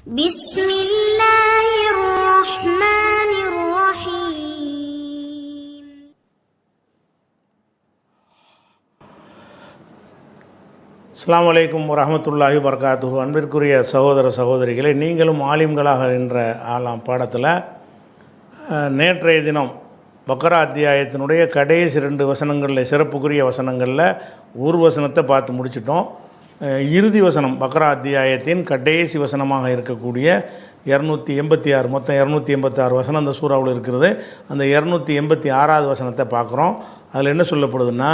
بسم الله الرحمن الرحيم. அஸ்ஸலாமு அலைக்கும் வரஹ்மத்துல்லாஹி வபரகாத்துஹு. அன்பிற்குரிய சகோதர சகோதரிகளே, நீங்களும் ஆலிம்களாக என்ற ஆலாம் பாடத்தில் நேற்றைய தினம் பக்ரா அத்தியாயத்தினுடைய கடைசி 2 வசனங்களில், சிறப்புக்குரிய வசனங்களில் ஒரு வசனத்தை பார்த்து முடிச்சிட்டோம். இறுதி வசனம் பக்ரா அத்தியாயத்தின் கடைசி வசனமாக இருக்கக்கூடிய 286, மொத்தம் 286 வசனம் அந்த சூறாவில் இருக்கிறது. அந்த 286வது வசனத்தை பார்க்குறோம். அதில் என்ன சொல்லப்படுதுன்னா,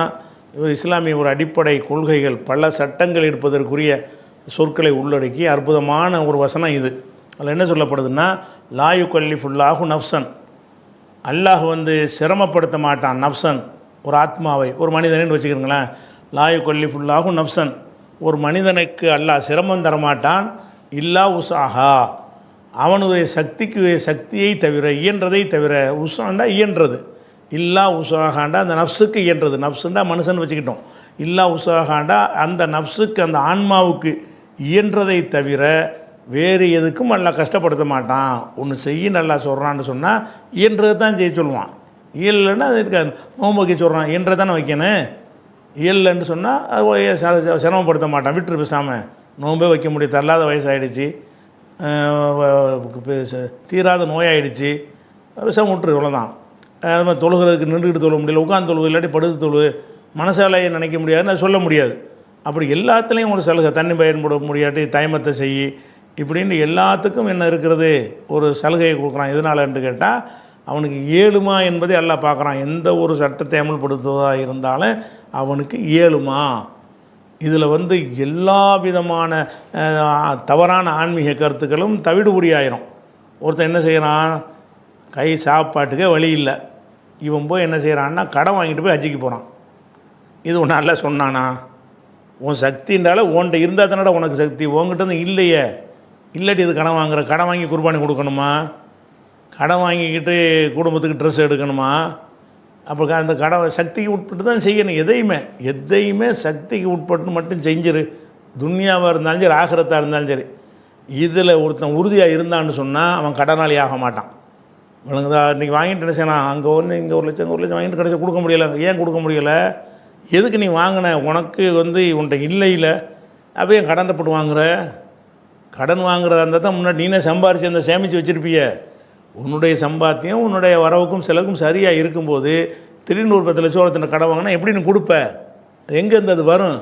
இஸ்லாமிய ஒரு அடிப்படை கொள்கைகள், பல சட்டங்கள் எடுப்பதற்குரிய சொற்களை உள்ளடக்கி அற்புதமான ஒரு வசனம் இது. அதில் என்ன சொல்லப்படுதுன்னா, லா யுகல்லிஃபுல்லாஹு நஃப்சன், அல்லாஹ் சிரமப்படுத்த மாட்டான் நஃப்சன், ஒரு ஆத்மாவை, ஒரு மனிதனின்னு வச்சுக்கிறீங்களேன். லா யுகல்லிஃபுல்லாஹு நஃப்சன், ஒரு மனிதனுக்கு அல்லாஹ் சிரமம் தரமாட்டான். இல்லா உசாஹா, அவனுடைய சக்தியை தவிர, இயன்றதை தவிர. உசாண்டா இயன்றது, இல்லா உசாகாண்டா அந்த நஃப்ஸுக்கு இயன்றது. நஃப்ஸுண்டா மனுஷன் வச்சுக்கிட்டோம். இல்லா உசாகாண்டா அந்த நஃப்ஸுக்கு, அந்த ஆன்மாவுக்கு இயன்றதை தவிர வேறு எதுக்கும் அல்லாஹ் கஷ்டப்படுத்த மாட்டான். ஒன்று செய்ய நல்லா சொல்கிறான்னு சொன்னால் இயன்றது தான் செய்ய சொல்லுவான். இயல்லைன்னா அது இருக்காது. நோன்பு வைக்க சொல்கிறான், இயன்றதானே வைக்கணும். இயல்லைன்னு சொன்னால் அது சிரமப்படுத்த மாட்டான், விட்டுரு பேசாமல். நோன்பே வைக்க முடியும், தள்ளாத வயசாகிடுச்சு, தீராத நோயாகிடுச்சு, விஷம் விட்டுரு, இவ்வளோதான். அது மாதிரி தொழுகிறதுக்கு நின்றுக்கிட்டு தொழ முடியல, உட்காந்து தொழுகு, இல்லாட்டி படுத்து தொழு, மனசாலையை நினைக்க முடியாதுன்னு அது சொல்ல முடியாது. அப்படி எல்லாத்துலேயும் ஒரு சலுகை, தண்ணி பயன்பட முடியாட்டி தயமத்தை செய், இப்படின்னு எல்லாத்துக்கும் என்ன இருக்கிறது, ஒரு சலுகையை கொடுக்குறான். எதனாலன்னு கேட்டால், அவனுக்கு இயலுமா என்பதை எல்லாம் பார்க்குறான். எந்த ஒரு சட்டத்தை அமல்படுத்துவதாக இருந்தாலும் அவனுக்கு இயலுமா. இதில் எல்லா விதமான தவறான ஆன்மீக கருத்துக்களும் தவிடுபடியாயிரும். ஒருத்தன் என்ன செய்கிறான், கை சாப்பாட்டுக்கே வழி இல்லை, இவன் போய் என்ன செய்கிறான்னா கடன் வாங்கிட்டு போய் ஹஜ்ஜிக்கு போகிறான். இது ஒன்று நல்லா சொன்னானா? உன் சக்தின்றால உன்கிட்ட இருந்தால் தானடா உனக்கு சக்தி, உங்ககிட்ட இல்லையே. இல்லாட்டி இது கடன் வாங்குற, கடன் வாங்கி குர்பானி கொடுக்கணுமா, கடன் வாங்கிக்கிட்டு குடும்பத்துக்கு ட்ரெஸ் எடுக்கணுமா? அப்போ அந்த கடன் சக்திக்கு உட்பட்டு தான் செய்யணும். எதையுமே சக்திக்கு உட்பட்டு மட்டும் செஞ்சிரு. துன்யாவாக இருந்தாலும் சரி, ஆகிரத்தாக இருந்தாலும் சரி. இதில் ஒருத்தன் உறுதியாக இருந்தான்னு சொன்னால் அவன் கடனாளி ஆக மாட்டான். இவனுங்கதா இன்றைக்கி வாங்கிட்டு என்ன செய்யலாம், அங்கே ஒன்று இங்கே 1 லட்சம் 1 லட்சம் வாங்கிட்டு கடைசி கொடுக்க முடியலை. ஏன் கொடுக்க முடியலை? எதுக்கு நீ வாங்கின? உனக்கு உன்ட்ட இல்லை. அப்போ ஏன் கடன் போட்டு வாங்குற? கடன் வாங்குறதா இருந்தால் தான் முன்னாடி நீனே சம்பாரித்து அந்த சேமித்து வச்சுருப்பிய. உன்னுடைய சம்பாத்தியம் உன்னுடைய வரவுக்கும் செலவுக்கும் சரியாக இருக்கும்போது திடீர்னு ஒரு 10 லட்சம் ஒருத்தனை கடன் வாங்கினா எப்படி நீ கொடுப்ப? எங்கேருந்து அது வரும்?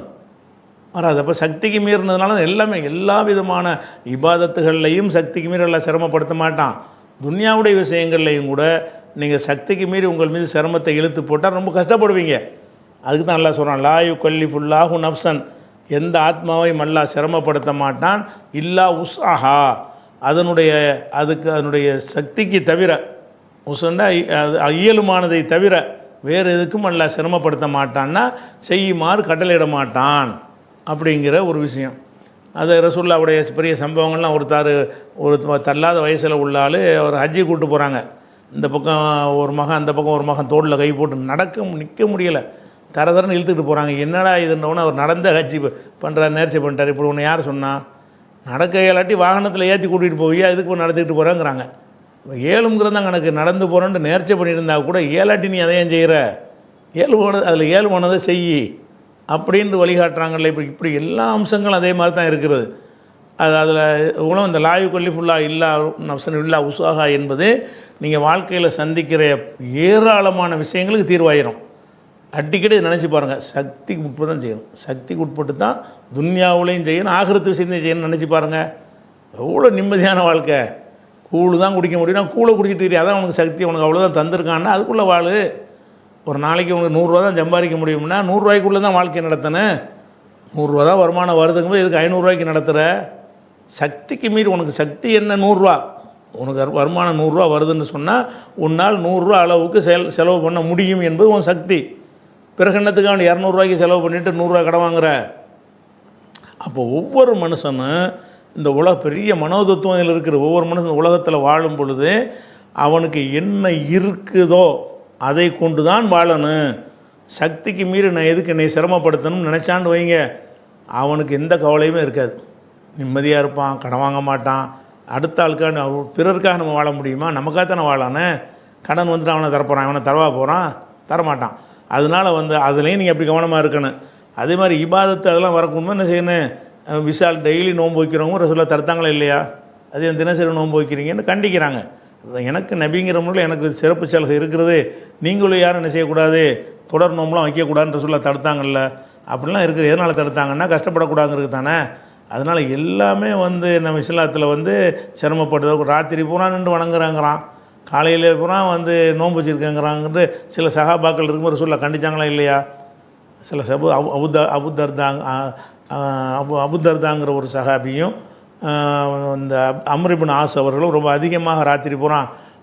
வராது. அப்போ சக்திக்கு மீறினதுனால எல்லாமே, எல்லா விதமான இபாதத்துகள்லையும் சக்திக்கு மீறி எல்லாம் சிரமப்படுத்த மாட்டான். துன்யாவுடைய விஷயங்கள்லையும் கூட நீங்கள் சக்திக்கு மீறி உங்கள் மீது சிரமத்தை இழுத்து போட்டால் ரொம்ப கஷ்டப்படுவீங்க. அதுக்கு தான் அல்லாஹ் சொல்கிறான், லா யுகல்லிஃபுல்லாஹு நஃப்சன், எந்த ஆத்மாவையும் அல்லாஹ் சிரமப்படுத்த மாட்டான். இல்லா உஸ்ஆஹா, அதனுடைய சக்திக்கு தவிர, உஸ்ன்னா இயலுமானதை தவிர வேறு எதுக்கும் அல்லாஹ் சிரமப்படுத்த மாட்டான்னா செய்யுமாறு கட்டளையிட மாட்டான் அப்படிங்கிற ஒரு விஷயம். அது ரசூலுல்லாஹ்வுடைய பெரிய சம்பவங்கள்லாம், ஒரு தள்ளாத வயசில் உள்ள ஒரு ஹஜ்ஜி கூப்பிட்டு போகிறாங்க. இந்த பக்கம் ஒரு மகன், அந்த பக்கம் ஒரு மகன், தோளில் கை போட்டு நிற்க முடியலை, தரன்னு இழுத்துக்கிட்டு போகிறாங்க. என்னடா இதுன்னொன்று அவர் நடந்த ஹஜ்ஜி பண்ணுறாரு, நேர்ச்சி பண்ணிட்டார். இப்படி ஒன்று யார் சொன்னால், நடக்க இயலாட்டி வாகனத்தில் ஏற்றி கூட்டிகிட்டு போவியா, இதுக்கு நடந்துக்கிட்டு போகிறாங்கிறாங்க. ஏழுங்கிறது தான் கணக்கு. நடந்து போகிறோன்ட்டு நேர்ச்சி பண்ணியிருந்தா கூட ஏலாட்டி நீ அதையும் செய்கிற, அதில் ஏழு போனதை செய் அப்படின்ட்டு வழிகாட்டுறாங்கல்ல. இப்படி எல்லா அம்சங்களும் அதே மாதிரி தான் இருக்கிறது. அதில் உணவு இந்த லாயு கல்லிஃபுல்லா இல்லா நஃப்சன் இல்லா உசாஹா என்பது நீங்கள் வாழ்க்கையில் சந்திக்கிற ஏராளமான விஷயங்களுக்கு தீர்வாயிரும். அடிக்கடி நினச்சி பாருங்கள், சக்திக்கு உட்பட்டு தான் செய்யணும். சக்திக்கு உட்பட்டு தான் துன்யாவுலையும் செய்யணும், ஆகிரத்து விஷயத்தையும் செய்யணும்னு நினச்சி பாருங்கள். எவ்வளோ நிம்மதியான வாழ்க்கை. கூழு தான் குடிக்க முடியும்னா கூழை குடிச்சிட்டு தெரியும், அதான் உனக்கு சக்தி, உனக்கு அவ்வளோதான் தந்திருக்கான்னா அதுக்குள்ளே வாழ். ஒரு நாளைக்கு உனக்கு 100 ரூபா தான் சம்பாதிக்க முடியும்னா 100 ரூபாய்க்குள்ளே தான் வாழ்க்கை நடத்தணும். 100 ரூபா தான் வருமானம் வருதுங்கும்போது இதுக்கு 500 ரூபாய்க்கு நடத்துகிற. சக்திக்கு மீறி உனக்கு சக்தி என்ன, 100 ரூபா உனக்கு வருமானம் 100 ரூபா வருதுன்னு சொன்னால் உன்னால் 100 ரூபா அளவுக்கு செலவு பண்ண முடியும் என்பது உன் சக்தி. பிறகு என்னத்துக்கு அவன் 200 ரூபாய்க்கு செலவு பண்ணிவிட்டு 100 ரூபா கடன் வாங்குற. அப்போ ஒவ்வொரு மனுஷனும் இந்த பெரிய மனோதத்துவம் இதில் இருக்கிற ஒவ்வொரு மனுஷன் உலகத்தில் வாழும் பொழுது அவனுக்கு என்ன இருக்குதோ அதை கொண்டு தான் வாழணும். சக்திக்கு மீறி நான் எதுக்கு என்னை சிரமப்படுத்தணும்னு நினச்சான்னு வைங்க, அவனுக்கு எந்த கவலையுமே இருக்காது. நிம்மதியாக இருப்பான், கடன் வாங்க மாட்டான், அடுத்த ஆளுக்காக பிறருக்காக நம்ம வாழ முடியுமா? நமக்காக தானே வாழானே. கடன் வந்துட்டு அவனை தரப்போகிறான், அவனை தரவா போகிறான்? தரமாட்டான். அதனால் அதுலேயும் நீங்கள் அப்படி கவனமாக இருக்கணும். அதே மாதிரி இபாதத்து அதெல்லாம் வரக்கணுமா என்ன செய்யணும்? விஷால் டெய்லி நோன்பு வைக்கிறவங்க ரசூலுல்லாஹ் தடுத்தாங்களா இல்லையா? அது தினசரி நோன்பு வைக்கிறீங்கன்னு கண்டிக்கிறாங்க. எனக்கு நபிங்கிற முறையில் எனக்கு சிறப்பு சலுகை இருக்கிறது, நீங்களும் யாரும் என்ன செய்யக்கூடாது, தொடர் நோம்புலாம் வைக்கக்கூடாதுன்னு ரசூலுல்லாஹ் தடுத்தாங்கல்ல. அப்படிலாம் இருக்குது. எதனால் தடுத்தாங்கன்னா கஷ்டப்படக்கூடாதுங்கிறது தானே. அதனால் எல்லாமே நம்ம இஸ்லாத்தில் சிரமப்படுறது. ராத்திரி பூரா நின்று வணங்குறாங்கிறான், காலையில் பூரா நோன்பு வச்சுருக்கேங்கிறாங்கன்ட்டு சில சஹாபாக்கள் இருக்கும்போது ரசூலுல்லாஹ் கண்டிச்சாங்களா இல்லையா? சில அபுதர்தாங்கிற ஒரு சஹாபியும் இந்த அம்ர் இப்னு ஆஸ் அவர்களும் ரொம்ப அதிகமாக ராத்திரி பூரா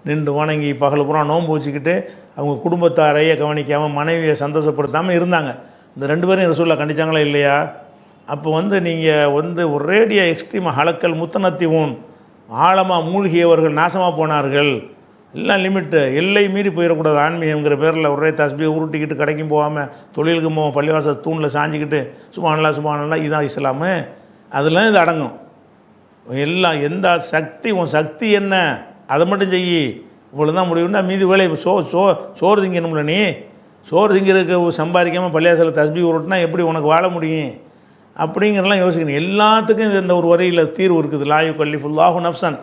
நின்று வணங்கி பகல் பூரா நோன்பு வச்சுக்கிட்டு அவங்க குடும்பத்தாரையே கவனிக்காமல் மனைவியை சந்தோஷப்படுத்தாமல் இருந்தாங்க. இந்த 2 பேரையும் ரசூலுல்லாஹ் கண்டிச்சாங்களா இல்லையா? அப்போ நீங்கள் ஒரேடியாக எக்ஸ்ட்ரீமாக ஹலக்கல் முத்தனத்திவும் ஆழமாக மூழ்கியவர்கள் நாசமாக போனார்கள். எல்லாம் லிமிட்டு, எல்லை மீறி போயிடக்கூடாது. ஆன்மீகங்கிற பேரில் ஒரே தஸ்பீ உருட்டிக்கிட்டு கடைக்கும் போகாமல் தொழிலுக்கு போவோம், பள்ளிவாசல் தூணில் சாஞ்சிக்கிட்டு சுப்ஹானல்லாஹ் இதான் இஸ்லாமு. அதெல்லாம் இது அடங்கும். எல்லாம் எந்த சக்தி, உன் சக்தி என்ன அதை மட்டும் செய்யி, இவ்வளோ தான் முடியும்னா மீதி வேலை சோறு திங்கணும்ல. நீ சோறு திங்கிறதுக்கு சம்பாதிக்காமல் பள்ளிவாசலில் தஸ்பீ உருட்டினா எப்படி உனக்கு வாழ முடியும்? அப்படிங்கிறலாம் யோசிக்கணும். எல்லாத்துக்கும் இந்த ஒரு வரையில் தீர்வு இருக்குது. லா யுகல்லிஃபுல்லாஹு நஃப்ஸன்,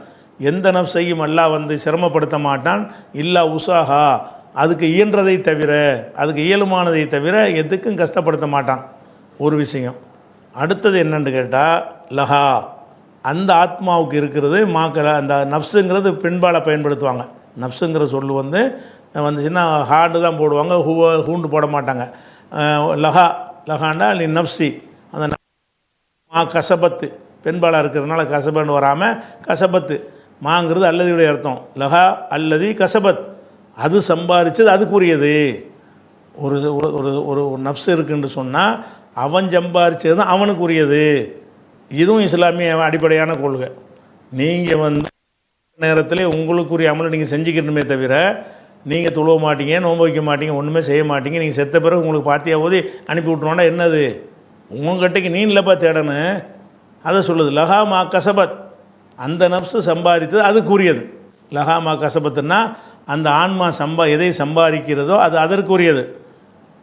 எந்த நஃப்ஸையும் அல்லாஹ் சிரமப்படுத்த மாட்டான். இல்லா உசாஹா, அதுக்கு இயன்றதை தவிர, அதுக்கு இயலுமானதை தவிர எதுக்கும் கஷ்டப்படுத்த மாட்டான். ஒரு விஷயம். அடுத்தது என்னன்னு கேட்டால் லஹா, அந்த ஆத்மாவுக்கு இருக்கிறது மாக்கலை. அந்த நஃப்ஸுங்கிறது பெண்பாலை பயன்படுத்துவாங்க. நஃப்ஸுங்கிற சொல் வந்துச்சுன்னா ஹார்டு தான் போடுவாங்க, ஹூண்டு போட மாட்டாங்க. லஹாண்டா நீ நஃப்ஸி, அந்த மா கசபத்து பெண்பாலாக இருக்கிறதுனால கசபன்னு வராமல் கசபத்து, மாங்கிறது அல்லதியுடைய அர்த்தம். லஹா அல்லதி கசபத், அது சம்பாதிச்சது அதுக்குரியது. ஒரு ஒரு ஒரு நஃப்ஸ் இருக்குன்னு சொன்னால் அவன் சம்பாதிச்சது தான் அவனுக்குரியது. இதுவும் இஸ்லாமிய அடிப்படையான கொள்கை. நீங்கள் நேரத்தில் உங்களுக்குரிய அமலை நீங்கள் செஞ்சுக்கணுமே தவிர நீங்கள் தொழுவ மாட்டீங்க, நோன்பு வைக்க மாட்டீங்க, ஒன்றுமே செய்ய மாட்டீங்க. நீங்கள் செத்த பிறகு உங்களுக்கு பாத்தியா போது அனுப்பி விட்ருவோன்னா என்னது? உங்கள்கிட்டக்கு நீ இல்லைப்பா தேடணும். அதை சொல்லுது. லஹா மா கசபத், அந்த நஃப்ஸு சம்பாதித்தது அதுக்குரியது. லஹா மா கசபத்துன்னா அந்த ஆன்மா எதை சம்பாதிக்கிறதோ அது அதற்குரியது.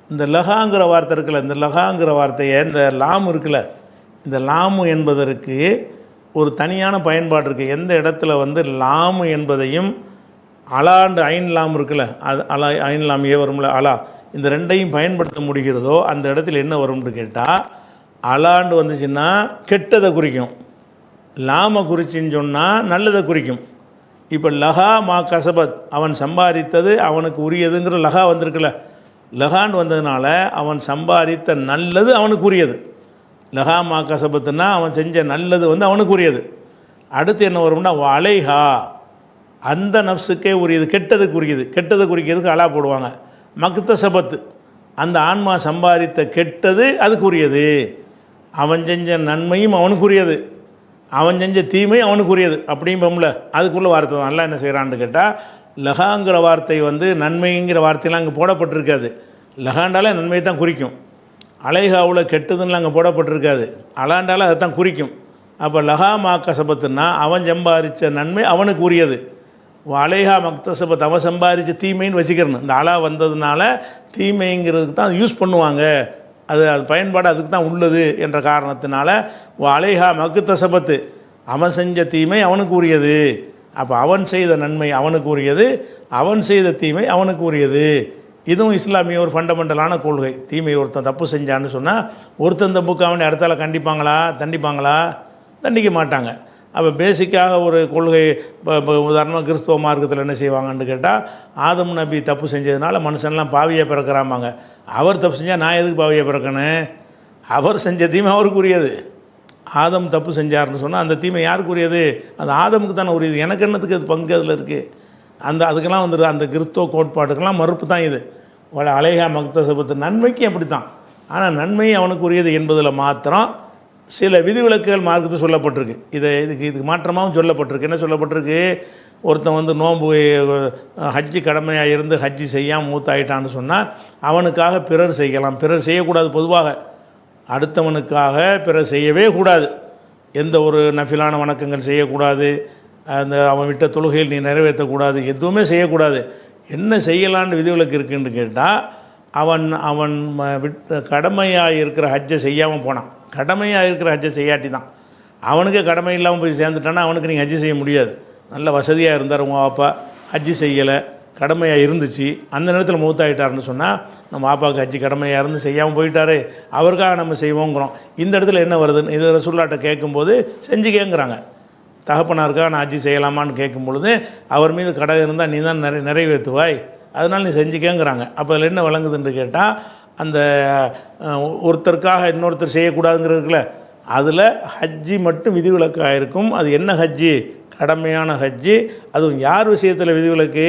இந்த லஹாங்கிற வார்த்தை இருக்குல்ல, இந்த லஹாங்கிற வார்த்தையை, இந்த லாம் இருக்குல்ல, இந்த லாமு என்பதற்கு ஒரு தனியான பயன்பாடு இருக்குது. எந்த இடத்துல லாமு என்பதையும் அலாண்டு ஐன் லாம் இருக்குல்ல, அது அலா ஐன் லாம் வரும்ல அலா, இந்த ரெண்டையும் பயன்படுத்த முடிகிறதோ அந்த இடத்துல என்ன வரும்னு கேட்டால், அலாண்டு வந்துச்சுன்னா கெட்டதை குறிக்கும், லாம குறிச்சின்னு சொன்னால் நல்லதை குறிக்கும். இப்போ லஹா மா கசபத், அவன் சம்பாதித்தது அவனுக்கு உரியதுங்கிற லஹா வந்திருக்குல்ல, லஹான்னு வந்ததுனால அவன் சம்பாதித்த நல்லது அவனுக்கு உரியது. லஹா மா கசபத்துன்னா அவன் செஞ்ச நல்லது அவனுக்கு உரியது. அடுத்து என்ன வரும்னா அலைஹா, அந்த நஃப்ஸுக்கே உரியது, கெட்டதுக்கு உரியது. கெட்டதை குறிக்கிறதுக்கு அலா போடுவாங்க. மக்தசபத்து, அந்த ஆன்மா சம்பாதித்த கெட்டது அதுக்குரியது. அவன் செஞ்ச நன்மையும் அவனுக்குரியது, அவன் செஞ்ச தீமை அவனுக்குரியது. அப்படிம்போம்ல, அதுக்குள்ளே வார்த்தை தான். நல்லா என்ன செய்கிறான்னு கேட்டால், லஹாங்கிற வார்த்தை நன்மைங்கிற வார்த்தையெல்லாம் அங்கே போடப்பட்டிருக்காது. லஹாண்டாலே நன்மையை தான் குறிக்கும். அலைஹாவில் கெட்டதுன்னு அங்கே போடப்பட்டிருக்காது. அலாண்டால அதை தான் குறிக்கும். அப்போ லஹா மா கசபத்துன்னா அவன் சம்பாதிச்ச நன்மை அவனுக்கு உரியது. அலைஹா மக்தசபத், அவன் சம்பாதிச்ச தீமைன்னு வச்சுக்கிறணும். இந்த அலா வந்ததுனால தீமைங்கிறதுக்கு தான் யூஸ் பண்ணுவாங்க. அது பயன்பாடு அதுக்கு தான் உள்ளது என்ற காரணத்தினால அலைஹா மக்தசபத்து, அவன் செஞ்ச தீமை அவனுக்கு உரியது. அப்போ அவன் செய்த நன்மை அவனுக்கு உரியது, அவன் செய்த தீமை அவனுக்கு உரியது. இதுவும் இஸ்லாமிய ஒரு ஃபண்டமெண்டலான கொள்கை. தீமை ஒருத்தன் தப்பு செஞ்சான்னு சொன்னால் ஒருத்தன் தப்புக்கு அவனை அடுத்தால தண்டிப்பாங்களா? தண்டிக்க மாட்டாங்க. அப்போ பேசிக்காக ஒரு கொள்கை. இப்போ உதாரணமாக கிறிஸ்துவ மார்க்கத்தில் என்ன செய்வாங்கன்னு கேட்டால், ஆதம் நபி தப்பு செஞ்சதுனால மனுஷன்லாம் பாவியாக பிறக்கிறாமாங்க. அவர் தப்பு செஞ்சால் நான் எதுக்கு பாவியாக பிறக்கணும்? அவர் செஞ்ச தீமை அவருக்குரியது. ஆதம் தப்பு செஞ்சார்னு சொன்னால் அந்த தீமை யாருக்குரியது? அது ஆதமுக்கு தானே உரியது. எனக்கு என்னத்துக்கு அது பங்கு அதில் இருக்குது? அதுக்கெல்லாம் அந்த கிறிஸ்துவ கோட்பாட்டுக்கெல்லாம் மறுப்பு தான் இது. அலைஹா மக்தசபத்து, நன்மைக்கு அப்படி தான். ஆனால் நன்மை அவனுக்கு உரியது என்பதில் மாத்திரம் சில விதிவிலக்குகள் மார்க்கத்தில் சொல்லப்பட்டிருக்கு. இதுக்கு மாற்றமாகவும் சொல்லப்பட்டிருக்கு. என்ன சொல்லப்பட்டிருக்கு? ஒருத்தன் நோன்பு ஹஜ்ஜி கடமையாக இருந்து ஹஜ்ஜி செய்யாமல் மூத்தாயிட்டான்னு சொன்னால் அவனுக்காக பிறர் செய்யலாம். பிறர் செய்யக்கூடாது. பொதுவாக அடுத்தவனுக்காக பிறர் செய்யவே கூடாது. எந்த ஒரு நஃபிலான வணக்கங்கள் செய்யக்கூடாது. அவன் விட்ட தொழுகையில் நீ நிறைவேற்றக்கூடாது, எதுவுமே செய்யக்கூடாது. என்ன செய்யலான்னு விதிவிலக்கு இருக்குன்னு கேட்டால், அவன் விட்ட கடமையாக இருக்கிற ஹஜ்ஜை செய்யாமல் போனான். கடமையாக இருக்கிற ஹஜ்ஜை செய்யாட்டி தான். அவனுக்கே கடமை இல்லாமல் போய் சேர்ந்துட்டான்னா அவனுக்கு நீங்கள் ஹஜ்ஜி செய்ய முடியாது. நல்ல வசதியாக இருந்தார் உங்கள் அப்பா, ஹஜ்ஜி செய்யலை, கடமையாக இருந்துச்சு, அந்த நேரத்தில் மௌத்தாயிட்டாருன்னு சொன்னால் நம்ம பாப்பாவுக்கு ஹஜ்ஜி கடமையாக இருந்து செய்யாமல் போயிட்டாரு, அவருக்காக நம்ம செய்வோங்கிறோம். இந்த இடத்துல என்ன வருதுன்னு இது ரசூலுல்லாஹ்ட்ட கேட்கும்போது செஞ்சுக்கேங்கிறாங்க. தகப்பனாருக்காக நான் ஹஜ்ஜி செய்யலாமான்னு கேட்கும் பொழுது அவர் மீது கடை இருந்தால் நீ தான் நிறைவேற்றுவாய், அதனால் நீ செஞ்சுக்கேங்கிறாங்க. அப்போ அதில் என்ன வழங்குதுன்னு கேட்டால், அந்த ஒருத்தருக்காக இன்னொருத்தர் செய்யக்கூடாதுங்கிறதுக்குல அதில் ஹஜ்ஜி மட்டும் விதிவிலக்காக இருக்கும். அது என்ன ஹஜ்ஜி? கடமையான ஹஜ்ஜி. அதுவும் யார் விஷயத்தில் விதிவிலக்கு?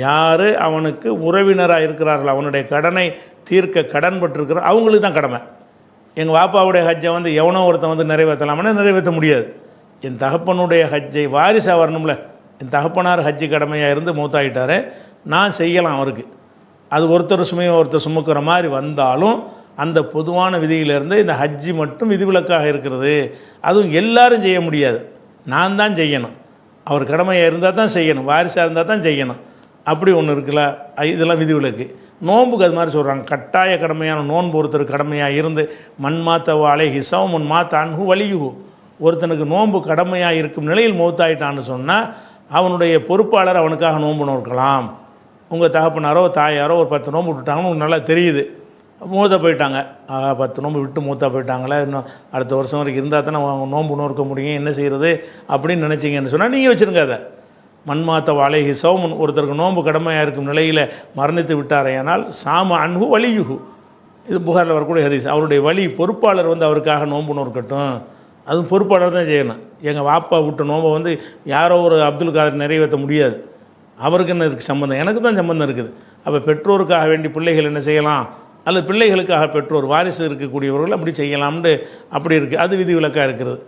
யார் அவனுக்கு உறவினராக இருக்கிறார்கள், அவனுடைய கடனை தீர்க்க கடன் பட்டிருக்கிறார், அவங்களுக்கு தான் கடமை. எங்கள் வாப்பாவுடைய ஹஜ்ஜை வந்து எவனோ ஒருத்தன் வந்து நிறைவேற்றலாம்னா நிறைவேற்ற முடியாது. என் தகப்பனுடைய ஹஜ்ஜை வாரிசாக வரணும்ல. என் தகப்பனார் ஹஜ்ஜி கடமையாக இருந்து மூத்தாயிட்டார், நான் செய்யலாம் அவருக்கு. அது ஒருத்தர் சுமையை ஒருத்தர் சுமக்கிற மாதிரி வந்தாலும் அந்த பொதுவான விதியிலேருந்து இந்த ஹஜ்ஜி மட்டும் விதிவிலக்காக இருக்கிறது. அதுவும் எல்லாரும் செய்ய முடியாது, நான் தான் செய்யணும். அவர் கடமையாக இருந்தால் தான் செய்யணும், வாரிசாக இருந்தால் தான் செய்யணும். அப்படி ஒன்று இருக்குல்ல, இதெல்லாம் விதிவிலக்கு. நோன்புக்கு அது மாதிரி சொல்கிறாங்க. கட்டாய கடமையான நோன்பு ஒருத்தர் கடமையாக இருந்து மண்மாத்த வாழை ஹிசவ் முன் மாத்த அன்ஹு வலியுகு, ஒருத்தனுக்கு நோன்பு கடமையாக இருக்கும் நிலையில் மௌத்தாயிட்டான்னு சொன்னால் அவனுடைய பொறுப்பாளர் அவனுக்காக நோன்பு நோக்கலாம். உங்கள் தகப்பனாரோ தாயாரோ ஒரு 10 நோன்பு விட்டுட்டாங்கன்னு உங்களுக்கு நல்லா தெரியுது, மூத்த போயிட்டாங்க, 10 நோன்பு விட்டு மூத்தா போயிட்டாங்களே, இன்னும் அடுத்த வருஷம் வரைக்கும் இருந்தால் தானே அவங்க நோன்பு நோக்க முடியும், என்ன செய்கிறது அப்படின்னு நினச்சிங்கன்னு சொன்னால் நீங்கள் வச்சுருங்க. அதை மண்மாத்த வாழைஹி சௌமுன், ஒருத்தருக்கு நோன்பு கடமையாக இருக்கும் நிலையில் மரணித்து விட்டாரையானால் சாம அன்ஹு வலியுகு, இது புகாரில் வரக்கூடிய ஹதீஸ். அவருடைய வழி பொறுப்பாளர் வந்து அவருக்காக நோன்பு நோக்கட்டும், அதுவும் பொறுப்பாளர் தான் செய்யணும். எங்கள் வாப்பா விட்ட நோன்பை வந்து யாரோ ஒரு அப்துல் காதர் நிறைவேற்ற முடியாது, அவருக்கு என்ன இருக்குது சம்மந்தம், எனக்கு தான் சம்மந்தம் இருக்குது. அப்போ பெற்றோருக்காக வேண்டி பிள்ளைகள் என்ன செய்யலாம், அல்லது பிள்ளைகளுக்காக பெற்றோர் வாரிசு இருக்கக்கூடியவர்கள் அப்படி செய்யலாம்னு அப்படி இருக்குது, அது விதிவிலக்காக இருக்கிறது.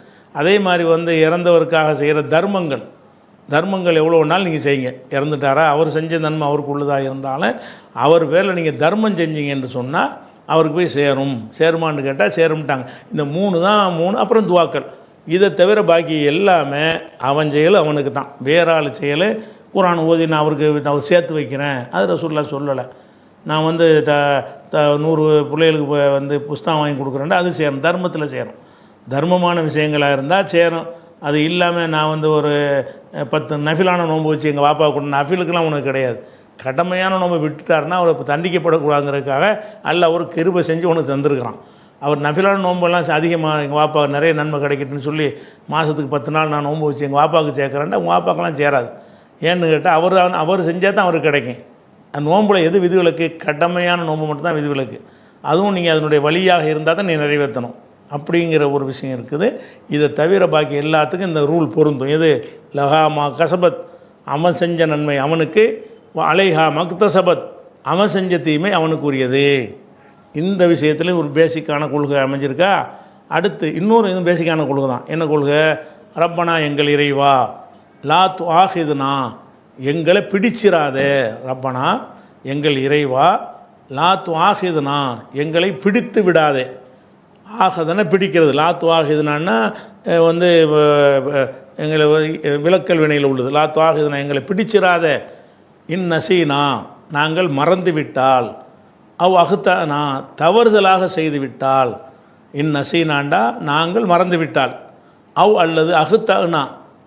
அதே மாதிரி வந்து இறந்தவருக்காக செய்கிற தர்மங்கள் எவ்வளோ நாள் நீங்கள் செய்யுங்க. இறந்துட்டாரா, அவர் செஞ்ச நன்மை அவருக்கு உள்ளதாக இருந்தாலும் அவர் பேரில் நீங்கள் தர்மம் செஞ்சீங்க என்று சொன்னால் அவருக்கு போய் சேருமான்னு கேட்டால் சேரும்ட்டாங்க. இந்த 3 தான் 3. அப்புறம் துவாக்கள். இதை தவிர பாக்கி எல்லாமே அவன் செயல் அவனுக்கு தான். வேற ஆள் செயல் குர்ஆன் ஓதி நான் அவருக்கு சேர்த்து வைக்கிறேன், அது ரசூலுல்லாஹ் சொல்லலை. நான் வந்து 100 பிள்ளைகளுக்கு வந்து புஸ்தகம் வாங்கி கொடுக்குறேன்டா, அது சேரும், தர்மத்தில் சேரும். தர்மமான விஷயங்களாக இருந்தால் சேரும். அது இல்லாமல் நான் வந்து ஒரு 10 நஃபிலான நோன்பு வச்சு எங்கள் வாப்பா கூட, நஃபிலுக்கெல்லாம் உனக்கு கிடையாது. கடமையான நோன்பை விட்டுட்டாருன்னா அவர் தண்டிக்கப்படக்கூடாதுங்கிறதுக்காக அல்ல ஒரு கிருபை செஞ்சு உனக்கு தந்துருக்கிறான். அவர் நஃபிலான நோன்பெல்லாம் அதிகமாக எங்கள் வாப்பா நிறைய நன்மை கிடைக்கட்டுன்னு சொல்லி மாதத்துக்கு 10 நாள் நான் நோன்பு வச்சு எங்கள் வாப்பாவுக்கு சேர்க்குறேன்டா, உங்கள் வாப்பாக்கெல்லாம் சேராது. ஏன்னு கேட்டால் அவர் செஞ்சால் தான் அவருக்கு கிடைக்கும். அந்த நோம்பில் எது விதிவிலக்கு? கடமையான நோன்பு மட்டும்தான் விதிவிலக்கு. அதுவும் நீங்கள் அதனுடைய வழியாக இருந்தால் தான் நீ நிறைவேற்றணும் அப்படிங்கிற ஒரு விஷயம் இருக்குது. இதை தவிர பாக்கி எல்லாத்துக்கும் இந்த ரூல் பொருந்தும். எது? லஹாமா கசபத், அவன் செஞ்ச நன்மை அவனுக்கு, அலைஹா மக்தசபத், அவன் செஞ்ச தீமை அவனுக்கு உரியது. இந்த விஷயத்துலேயும் ஒரு பேசிக்கான கொள்கை அமைஞ்சிருக்கா. அடுத்து இன்னொரு இது பேசிக்கான கொள்கை தான். என்ன கொள்கை? ரப்பனா எங்கள் இறைவா, லா துஆஹிதுனா, எங்களை பிடிச்சிராதே. ரப்பனா எங்கள் இறைவா, லா துஆஹிதுனா, எங்களை பிடித்து விடாதே. ஆகதனை பிடிக்கிறது. லா துஆஹிதுனான்னா வந்து எங்களை விலக்கல் வினையில் உள்ளது. லா துஆஹிதுனா, எங்களை பிடிச்சிராதே. இன் நசீனா, நாங்கள் மறந்து விட்டால், அகுத்தானா, தவறுதலாக செய்து விட்டால். இன் நசீனாண்டா நாங்கள் மறந்து விட்டால், அல்லது அகுத்தானா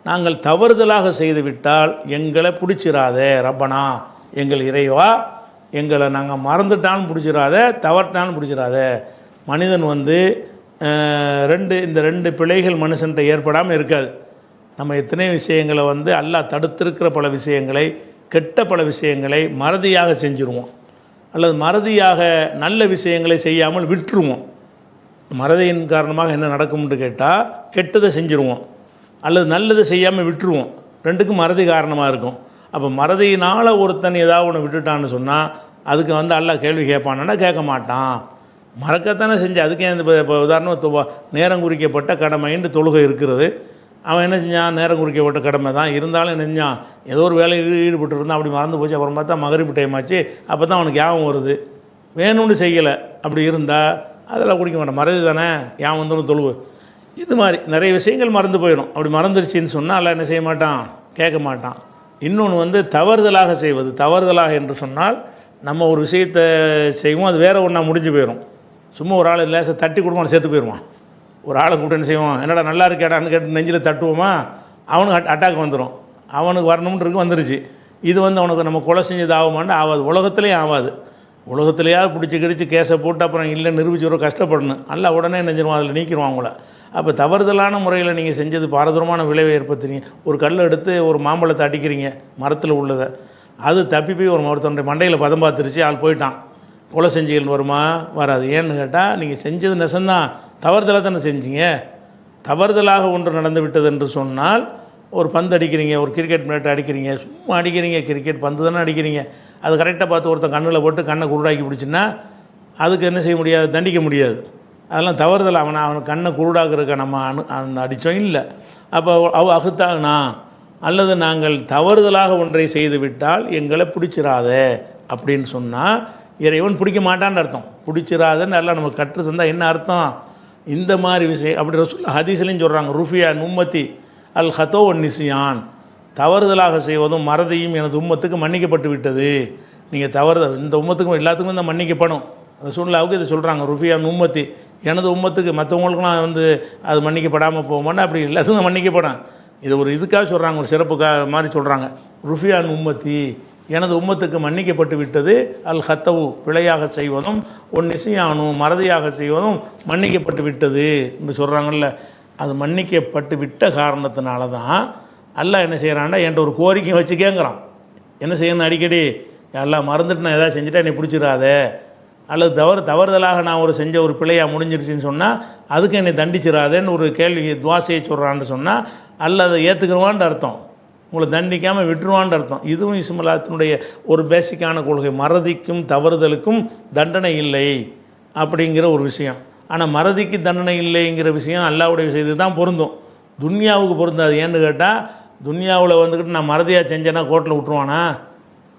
நாங்கள் தவறுதலாக செய்து விட்டால் எங்களை பிடிச்சிராதே. ரப்பனா எங்கள் இறைவா, எங்களை நாங்கள் மறந்துட்டாலும் பிடிச்சிடாதே, தவறிட்டாலும் பிடிச்சிடாதே. மனிதன் வந்து இந்த 2 பிழைகள் மனுஷன்கிட்ட ஏற்படாமல் இருக்காது. நம்ம எத்தனை விஷயங்களை வந்து அல்லாஹ் தடுத்திருக்கிற பல விஷயங்களை, கெட்ட பல விஷயங்களை மறதியாக செஞ்சுருவோம், அல்லது மறதியாக நல்ல விஷயங்களை செய்யாமல் விட்டுருவோம். மறதியின் காரணமாக என்ன நடக்கும்னு கேட்டால் கெட்டதை செஞ்சுருவோம், அல்லது நல்லதை செய்யாமல் விட்டுருவோம். 2க்கும் மறதி காரணமாக இருக்கும். அப்போ மறதியினால் ஒருத்தன் ஏதாவது ஒன்று விட்டுட்டான்னு சொன்னால் அதுக்கு வந்து அல்லாஹ் கேள்வி கேட்பான்னா கேட்க மாட்டான். மறக்கத்தானே செஞ்சு அதுக்கு இப்போ உதாரணம் நேரம் குறிக்கப்பட்ட கடமைன்னு தொழுகை இருக்கிறது. அவன் என்ன செஞ்சான்? நேரம் குறிக்கப்பட்ட கடமை தான் இருந்தாலும் என்ன செஞ்சான்? ஏதோ ஒரு வேலையில் ஈடுபட்டு இருந்தான், அப்படி மறந்து போச்சு. அப்புறம் பார்த்தா மகரிப் டைம் ஆச்சு, அப்போ தான் அவனுக்கு ஞாபகம் வருது. வேணும்னு செய்யலை. அப்படி இருந்தால் அதெல்லாம் குடிக்க மாட்டான், மறதி தானே, ஏன் வந்துடும் தொழுவு. இது மாதிரி நிறைய விஷயங்கள் மறந்து போயிடும். அப்படி மறந்துருச்சின்னு சொன்னால் அல்லாஹ் என்ன செய்ய மாட்டான், கேட்க மாட்டான். இன்னொன்று வந்து தவறுதலாக செய்வது. தவறுதலாக என்று சொன்னால் நம்ம ஒரு விஷயத்தை செய்வோம், அது வேறு ஒன்றா முடிஞ்சு போயிடும். சும்மா ஒரு ஆள் லேசாக தட்டி கொடுப்போம், சேர்த்து போயிடுவான். ஒரு ஆளை கூப்பிட்டு என்ன செய்வோம், என்னடா நல்லா இருக்கேடான்னு கேட்டு நெஞ்சில் தட்டுவோமா, அவனுக்கு அட்டாக் வந்துடும். அவனுக்கு வரணும்ன்றது வந்துருச்சு. இது வந்து அவனுக்கு நம்ம கொலை செஞ்சது ஆகுமான்னு ஆகாது, உலகத்துலேயும் ஆகாது. உலகத்துலையாவது பிடிச்சி கிடிச்சு கேஸை போட்டு அப்புறம் இல்லை நிரூபிச்சு ஒரு கஷ்டப்படணும். நல்லா உடனே நெஞ்சிருவான், அதில் நீக்கிடுவான் அவங்கள. அப்போ தவறுதலான முறையில் நீங்கள் செஞ்சது பாரதூரமான விளைவை ஏற்படுத்துறீங்க. ஒரு கல்லை எடுத்து ஒரு மாம்பழத்தை அடிக்கிறீங்க மரத்தில் உள்ளதை, அது தப்பி போய் ஒரு ஒருத்தனுடைய மண்டையில் பதம் பார்த்துருச்சு, ஆள் போயிட்டான். கொலை செஞ்சீங்கன்னு வருமா, வராது. ஏன்னு கேட்டால் நீங்கள் செஞ்சது நெசந்தான், தவறுதலாக தானே செஞ்சீங்க. தவறுதலாக ஒன்று நடந்து விட்டது என்று சொன்னால், ஒரு பந்து அடிக்கிறீங்க, ஒரு கிரிக்கெட் மேட்டை அடிக்கிறீங்க, சும்மா அடிக்கிறீங்க, கிரிக்கெட் பந்து தானே அடிக்கிறீங்க, அது கரெக்டாக பார்த்து ஒருத்தன் கண்ணில் போட்டு கண்ணை குருடாக்கி பிடிச்சின்னா அதுக்கு என்ன செய்ய முடியாது, தண்டிக்க முடியாது. அதெல்லாம் தவறுதல். அவனுக்கு கண்ணை குருடாக்கிறக்க நம்ம அடித்தோம் இல்லை. அப்போ அகுத்தாகனா அல்லது நாங்கள் தவறுதலாக ஒன்றை செய்து விட்டால் எங்களை பிடிச்சிடாத அப்படின்னு சொன்னால் இறைவன் பிடிக்க மாட்டான்னு அர்த்தம். பிடிச்சிடாதன்னு நல்லா நம்ம கற்று தந்தால் என்ன அர்த்தம், இந்த மாதிரி விஷயம் அப்படி ரசூல் ஹதீஸ்லையும் சொல்கிறாங்க, ருஃபியா நும்மத்தி அல் ஹத்தோ ஒன் நிசியான், தவறுதலாக செய்வதும் மறதியும் எனது உம்மத்துக்கு மன்னிக்கப்பட்டு விட்டது. நீங்கள் இந்த உம்மத்துக்கும் எல்லாத்துக்கும் தான் மன்னிக்கப்படும். ரசூலுல்லாஹ்வுக்கு இதை சொல்கிறாங்க, ருஃபியா நும்மத்தி, எனது உம்மத்துக்கு, மற்றவங்களுக்குலாம் வந்து அது மன்னிக்கப்படாமல் போகும்போது அப்படி எல்லாத்துக்கும் மன்னிக்கப்படும். இது ஒரு இதுக்காக சொல்கிறாங்க, ஒரு சிறப்புக்காக மாதிரி சொல்கிறாங்க. ருஃபியா உம்மத்தி, எனது உம்மத்துக்கு மன்னிக்கப்பட்டு விட்டது. அல் ஹத்தவு, பிழையாக செய்வதும், ஒன் நிசியானும், மறதியாக செய்வதும் மன்னிக்கப்பட்டு விட்டது என்று சொல்கிறாங்கல்ல. அது மன்னிக்கப்பட்டு விட்ட காரணத்தினால தான் அல்லாஹ் என்ன செய்கிறான்டா, என்கிட்ட ஒரு கோரிக்கை வச்சு கேட்குறான். என்ன செய்யணும், அடிக்கடி எல்லாம் மறந்துட்டு நான் எதாவது செஞ்சுட்டா என்னை பிடிச்சிடாத, அல்லது தவறுதலாக நான் செஞ்ச ஒரு பிழையாக முடிஞ்சிருச்சுன்னு சொன்னால் அதுக்கு என்னை தண்டிச்சிடாதேன்னு ஒரு கேள்வி துவாசையை சொல்கிறான்னு சொன்னால் அல்ல அதை ஏற்றுக்கிறவான்னு அர்த்தம், உங்களை தண்டிக்காமல் விட்டுருவான்னு அர்த்தம். இதுவும் இஸ்லாத்தினுடைய ஒரு பேசிக்கான கொள்கை. மறதிக்கும் தவறுதலுக்கும் தண்டனை இல்லை அப்படிங்கிற ஒரு விஷயம். ஆனால் மறதிக்கு தண்டனை இல்லைங்கிற விஷயம் அல்லாஹ்வுடைய விஷயத்துக்கு தான் பொருந்தும், துன்யாவுக்கு பொருந்தாது. ஏன்னு கேட்டால் துன்யாவில் வந்துக்கிட்டு நான் மறதியாக செஞ்சேன்னா கோர்ட்டில் விட்டுருவானா,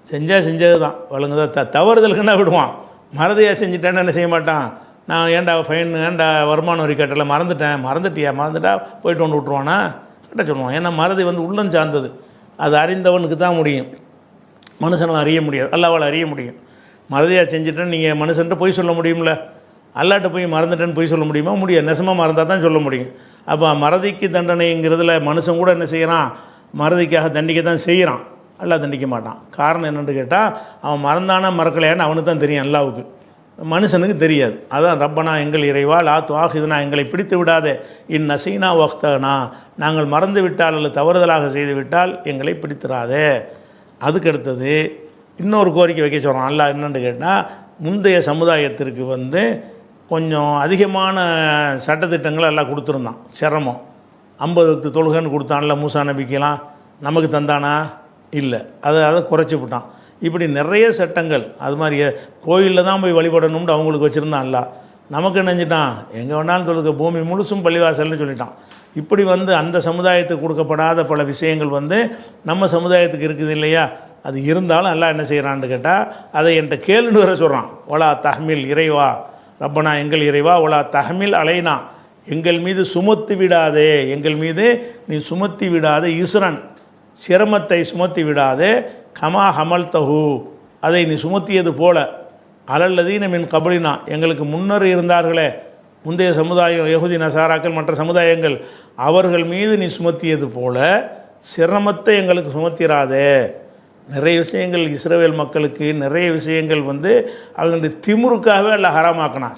செஞ்சது தான் வழங்குதா. தவறுதலுக்குன்னா விடுவான். மறதியாக செஞ்சுட்டேன்னு என்ன செய்ய மாட்டான், நான் ஏன்டா ஃபைன், ஏன்டா வருமான வரி கட்டலை, மறந்துட்டா போயிட்டு ஒன்று விட்ருவானா, கட்ட சொல்லுவான். ஏன்னா மறதி உள்ளம் சார்ந்தது, அது அறிந்தவனுக்கு தான் முடியும், மனுஷனால் அறிய முடியாது, அல்லாஹ்வால் அறிய முடியும். மறதியாக செஞ்சுட்டேன்னு நீங்கள் மனுஷன்ட்ட போய் சொல்ல முடியும்ல, அல்லாட்ட போய் மறந்துட்டேன்னு போய் சொல்ல முடியுமா, முடியாது. நெசமாக மறந்தால் தான் சொல்ல முடியும். அப்போ மறதிக்கு தண்டனைங்கிறதுல மனுஷன் கூட என்ன செய்கிறான், மறதிக்காக தண்டிக்க தான் செய்கிறான், அல்லாஹ் தண்டிக்க மாட்டான். காரணம் என்னென்னு கேட்டால் அவன் மறந்தானா மறக்கலையான்னு அவனுக்கு தான் தெரியும், அல்லாஹ்வுக்கு, மனுஷனுக்கு தெரியாது. அதான் ரப்பனா எங்கள் இறைவா லா துஆஹிதுனா, எங்களை பிடித்து விடாதே, நசீனா வக்தனா, நாங்கள் மறந்து விட்டால் அல்லது தவறுதலாக செய்து விட்டால் எங்களை பிடித்திராதே. அதுக்கடுத்தது இன்னொரு கோரிக்கை வைக்க சொல்கிறான் அல்லாஹ். என்னென்னு கேட்டால் முந்தைய சமுதாயத்திற்கு கொஞ்சம் அதிகமான சட்டத்திட்டங்கள் எல்லாம் கொடுத்துருந்தான். சிரமம் 50 வக்து தொழுகைன்னு கொடுத்தான்ல மூசா நபிக்கெல்லாம், நமக்கு தந்தானா இல்லை, அதை குறைச்சி விட்டான். இப்படி நிறைய சட்டங்கள், அது மாதிரி கோயிலில் தான் போய் வழிபடணும்னு அவங்களுக்கு வச்சுருந்தான் அல்ல. நமக்கு நினைஞ்சிட்டான் எங்கே வேணாலும் தொழுக, பூமி முழுசும் பள்ளிவாசல்னு சொல்லிட்டான். இப்படி அந்த சமுதாயத்துக்கு கொடுக்கப்படாத பல விஷயங்கள் நம்ம சமுதாயத்துக்கு இருக்குது இல்லையா. அது இருந்தாலும் எல்லாம் என்ன செய்கிறான்னு கேட்டால் அதை என்கிட்ட கேளுன்னு வர சொல்கிறான். ஒலா தஹ்மில் இறைவா ரப்பனா, எங்கள் இறைவா, ஒலா தஹ்மில் அலைனா, எங்கள் மீது சுமத்தி விடாதே, எங்கள் மீது நீ சுமத்தி விடாதே, யுஸ்ரன் சிரமத்தை சுமத்தி விடாதே, கமா ஹமல் தஹு அதை நீ சுமத்தியது போல, அலல்லதீன மின் கபலினா எங்களுக்கு முன்னர் இருந்தார்களே, முந்தைய சமுதாயம் யஹூதி நசாராக்கள் மற்ற சமுதாயங்கள், அவர்கள் மீது நீ சுமத்தியது போல சிரமத்தை எங்களுக்கு சுமத்திராதே. நிறைய விஷயங்கள் இஸ்ரவேல் மக்களுக்கு நிறைய விஷயங்கள் அவங்களுடைய திமுருக்காகவே எல்லாம் ஹராமாக்கினான்,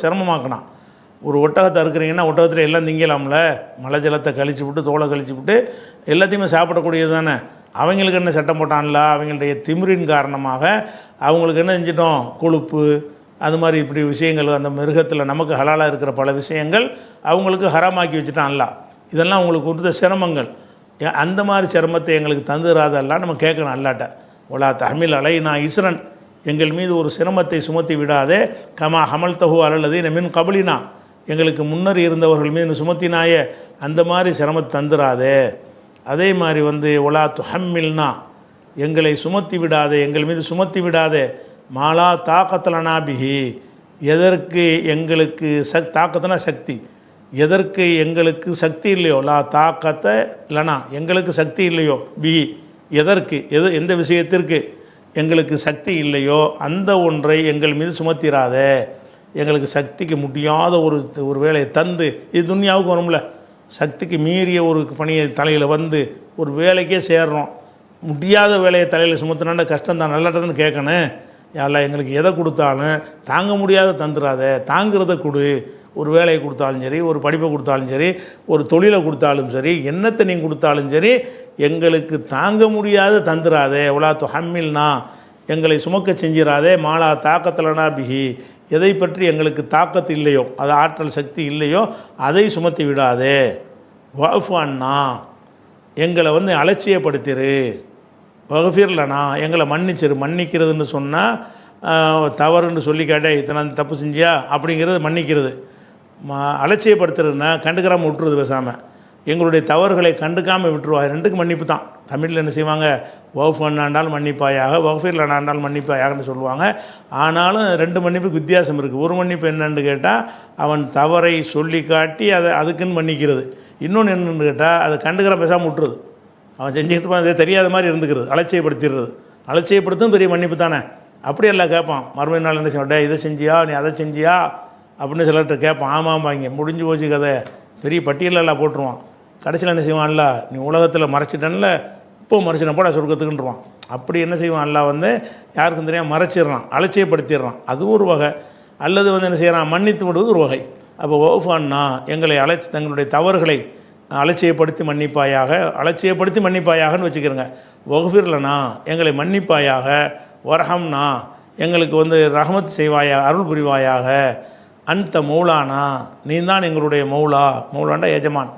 சிரமமாக்கினான். ஒரு ஒட்டகத்தை இருக்கிறீங்கன்னா ஒட்டகத்தில் எல்லாம் திங்கலாம்ல, மலை ஜலத்தை கழிச்சு விட்டு தோலை கழிச்சு விட்டு எல்லாத்தையுமே சாப்பிடக்கூடியது தானே. அவங்களுக்கு என்ன சட்டம் போட்டான்ல, அவங்களுடைய திமிரின் காரணமாக அவங்களுக்கு என்ன செஞ்சிட்டோம், கொழுப்பு அது மாதிரி இப்படி விஷயங்கள் அந்த மிருகத்தில் நமக்கு ஹலாலாக இருக்கிற பல விஷயங்கள் அவங்களுக்கு ஹராமாக்கி வச்சுட்டான்ல. இதெல்லாம் அவங்களுக்கு கொடுத்த சிரமங்கள். அந்த மாதிரி சிரமத்தை எங்களுக்கு தந்துடாதெல்லாம் நம்ம கேட்கணும் அல்லாட்ட. ஒலா தஹ்மில் அலைனா இஸ்ரன், எங்கள் மீது ஒரு சிரமத்தை சுமத்தி விடாதே, கமா ஹமல் தஹு அலல்லதீன மின் கபலினா எங்களுக்கு முன்னர் இருந்தவர்கள் மீது சுமத்தினாயே அந்த மாதிரி சிரமத்தை தந்துடாதே. அதே மாதிரி ஒலா துஹம்மில்னா எங்களை சுமத்தி விடாதே, எங்கள் மீது சுமத்தி விடாதே, மாலா தாக்கத்தலனா பிஹி எதற்கு எங்களுக்கு தாக்கத்தனா சக்தி, எதற்கு எங்களுக்கு சக்தி இல்லையோ, லா தாக்கத்தை இல்லைனா எங்களுக்கு சக்தி இல்லையோ, பி எதற்கு எந்த விஷயத்திற்கு எங்களுக்கு சக்தி இல்லையோ அந்த ஒன்றை எங்கள் மீது சுமத்திராத. எங்களுக்கு சக்திக்கு முடியாத ஒரு வேலையை தந்து, இது துன்யாவுக்கு வரும்ல, சக்திக்கு மீறிய ஒரு பணியை தலையில் வந்து ஒரு வேலைக்கே சேர்றோம், முடியாத வேலையை தலையில் சுமத்தினாண்ட கஷ்டம்தான், நல்லதுன்னு கேட்கணும். யாரெல்லாம் எங்களுக்கு எதை கொடுத்தாலும் தாங்க முடியாத தந்துடாத, தாங்கிறத கொடு. ஒரு வேலையை கொடுத்தாலும் சரி, ஒரு படிப்பை கொடுத்தாலும் சரி, ஒரு தொழிலை கொடுத்தாலும் சரி, என்னத்தை நீங்கள் கொடுத்தாலும் சரி, எங்களுக்கு தாங்க முடியாத தந்துடாதே. எவ்வளோ ஹம்மில்னா எங்களை சுமக்க செஞ்சிடாதே. மாலா தாக்கத்திலனா பிஹி எதை பற்றி எங்களுக்கு தாக்கத்து இல்லையோ, அது ஆற்றல் சக்தி இல்லையோ அதை சுமத்தி விடாதே. வாஃபு அண்ணா எங்களை அலட்சியப்படுத்திரு. வகஃபிர்லனா எங்களை மன்னிச்சிரு. மன்னிக்கிறதுன்னு சொன்னால் தவறுன்னு சொல்லி கேட்டே இத்தனை தப்பு செஞ்சியா அப்படிங்கிறது மன்னிக்கிறது. அலட்சியப்படுத்துறதுன்னா கண்டுக்காமல் விட்டுருது. பேசாமல் எங்களுடைய தவறுகளை கண்டுக்காமல் விட்டுருவா. ரெண்டுக்கு மன்னிப்பு தான். தமிழில் என்ன செய்வாங்க, வகுஃப் அண்ணாண்டால் மன்னிப்பாயாக, வகுஃபில் அண்ணாண்டால் மன்னிப்பாயாகன்னு சொல்லுவாங்க. ஆனாலும் ரெண்டு மன்னிப்புக்கு வித்தியாசம் இருக்குது. ஒரு மன்னிப்பு என்னன்னு கேட்டால் அவன் தவறை சொல்லி காட்டி அதுக்குன்னு மன்னிக்கிறது. இன்னொன்று என்னென்னு கேட்டால் அதை கண்டுக்கிற பேசாமல் விட்டுருது. அவன் செஞ்சுக்கிட்டு அதை தெரியாத மாதிரி இருந்துக்கிறது, அலட்சியப்படுத்திடுறது. அலட்சியப்படுத்தும் பெரிய மன்னிப்பு தானே. அப்படியெல்லாம் கேட்பான். மறுபடியும் நாள் என்ன செய்வான், இதை செஞ்சியா நீ அதை செஞ்சியா அப்படின்னு சிலர்கிட்ட கேட்பான். ஆமாம்பாங்க, முடிஞ்சு போச்சு கதை, பெரிய பட்டியலெல்லாம் போட்டுருவான். கடைசியில் என்ன செய்வான்ல, நீ உலகத்தில் மறைச்சிட்டன்ல, இப்போ மறைச்சின போட சொர்க்கத்துக்குன்றான். அப்படி என்ன செய்வான், அல்லா யாருக்கும் தெரியாமல் மறைச்சிடுறான், அலட்சியப்படுத்திடுறான். அது ஒரு வகை. அல்லது என்ன செய்கிறான், மன்னித்து விடுவது ஒரு வகை. அப்போ வஃபான்னா எங்களை தங்களுடைய தவறுகளை அலட்சியப்படுத்தி மன்னிப்பாயாக, அலட்சியப்படுத்தி மன்னிப்பாயாகன்னு வச்சுக்கிறோங்க. வஃபிர்லனா எங்களை மன்னிப்பாயாக, வரஹம்னா எங்களுக்கு ரஹமத் செய்வாயா, அருள் புரிவாயாக. அந்த மௌலானா நீ தான் எங்களுடைய மௌலா. மௌலாண்டா எஜமான்.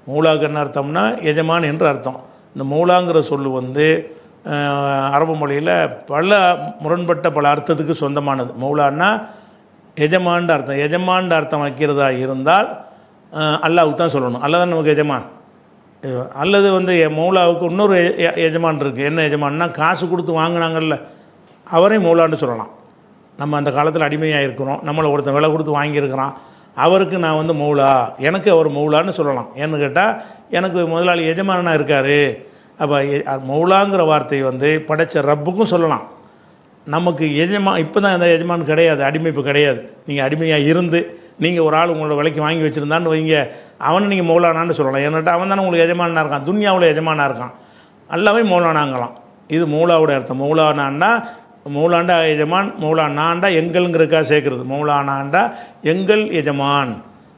மௌலாவுக்கு என்ன அர்த்தம்னா எஜமான் என்று அர்த்தம். இந்த மௌலாங்கிற சொல்லு அரபு மொழியில் பல முரண்பட்ட பல அர்த்தத்துக்கு சொந்தமானது. மௌலான்னா எஜமான்டு அர்த்தம். எஜமான்டு அர்த்தம் வைக்கிறதா இருந்தால் அல்லாவுக்கு தான் சொல்லணும். அல்லா தான் நமக்கு எஜமான். அல்லது மௌலாவுக்கு இன்னொரு எஜமான் இருக்குது. என்ன எஜமான்னா, காசு கொடுத்து வாங்கினாங்கல்ல அவரே மௌலான்னு சொல்லலாம். நம்ம அந்த காலத்தில் அடிமையாக இருக்கிறோம், நம்மளை ஒருத்தன் விலை கொடுத்து வாங்கியிருக்கிறான், அவருக்கு நான் மௌலா, எனக்கு அவர் மௌலான்னு சொல்லலாம். ஏன்னு கேட்டால் எனக்கு முதலாளி எஜமானனாக இருக்கார். அப்போ மௌலாங்கிற வார்த்தை படைத்த ரப்புக்கும் சொல்லலாம். நமக்கு இப்போ தான் அந்த எஜமான் கிடையாது, அடிமை இப்போ கிடையாது. நீங்கள் அடிமையாக இருந்து நீங்கள் ஒரு ஆள் உங்களோட விலைக்கு வாங்கி வச்சுருந்தான்னு வைங்க, அவனை நீங்கள் மௌலானான்னு சொல்லலாம். ஏன்னாட்டா அவன் தானே உங்களுக்கு எஜமானாக இருக்கான், துன்யாவில் எஜமானாக இருக்கான். அல்லாவே மௌலானாங்கலாம். இது மௌலாவுடைய அர்த்தம். மௌலானாண்டா மௌலாண்டா எஜமான், மௌலானாண்டா எங்கள்ங்கிறதுக்காக சேர்க்குறது. மௌலானாண்டா எங்கள் எஜமான்.